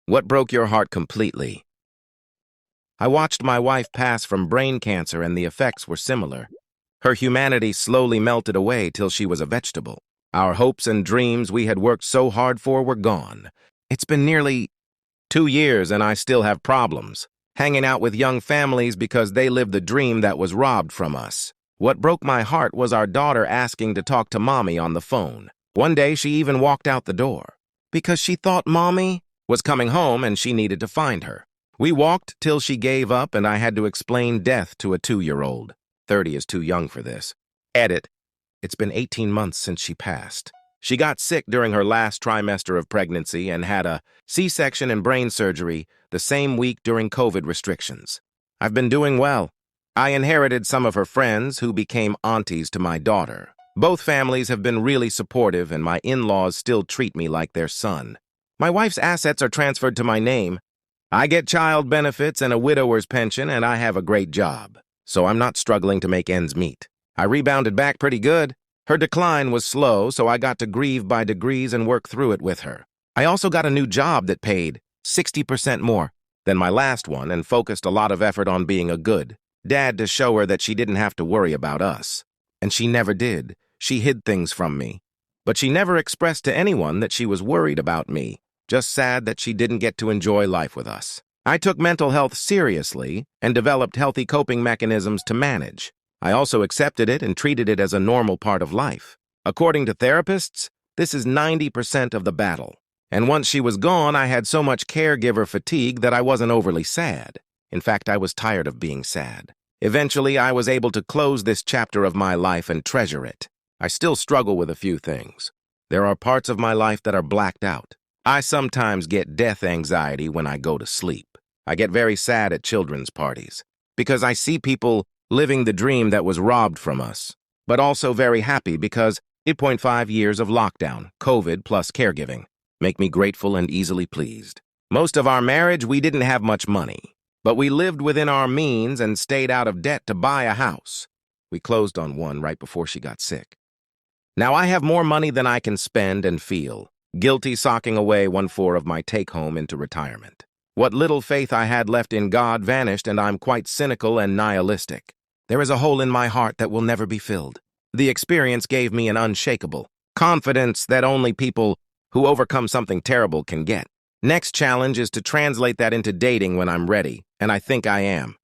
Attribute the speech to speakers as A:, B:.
A: What broke your heart completely? I watched my wife pass from brain cancer and the effects were similar. Her humanity slowly melted away till she was a vegetable. Our hopes and dreams we had worked so hard for were gone. It's been nearly 2 years and I still have problems. Hanging out with young families because they live the dream that was robbed from us. What broke my heart was our daughter asking to talk to Mommy on the phone. One day she even walked out the door because she thought Mommy was coming home and she needed to find her. We walked till she gave up and I had to explain death to a 2-year-old. 30 is too young for this. Edit. It's been 18 months since she passed. She got sick during her last trimester of pregnancy and had a C-section and brain surgery the same week during COVID restrictions. I've been doing well. I inherited some of her friends who became aunties to my daughter. Both families have been really supportive and my in-laws still treat me like their son. My wife's assets are transferred to my name. I get child benefits and a widower's pension and I have a great job, so I'm not struggling to make ends meet. I rebounded back pretty good. Her decline was slow, so I got to grieve by degrees and work through it with her. I also got a new job that paid 60% more than my last one and focused a lot of effort on being a good dad to show her that she didn't have to worry about us. And she never did. She hid things from me. But she never expressed to anyone that she was worried about me, just sad that she didn't get to enjoy life with us. I took mental health seriously and developed healthy coping mechanisms to manage. I also accepted it and treated it as a normal part of life. According to therapists, this is 90% of the battle. And once she was gone, I had so much caregiver fatigue that I wasn't overly sad. In fact, I was tired of being sad. Eventually, I was able to close this chapter of my life and treasure it. I still struggle with a few things. There are parts of my life that are blacked out. I sometimes get death anxiety when I go to sleep. I get very sad at children's parties because I see people living the dream that was robbed from us, but also very happy because 8.5 years of lockdown, COVID plus caregiving, make me grateful and easily pleased. Most of our marriage, we didn't have much money, but we lived within our means and stayed out of debt to buy a house. We closed on one right before she got sick. Now I have more money than I can spend and feel guilty socking away 1/4 of my take-home into retirement. What little faith I had left in God vanished and I'm quite cynical and nihilistic. There is a hole in my heart that will never be filled. The experience gave me an unshakable confidence that only people who overcome something terrible can get. Next challenge is to translate that into dating when I'm ready, and I think I am.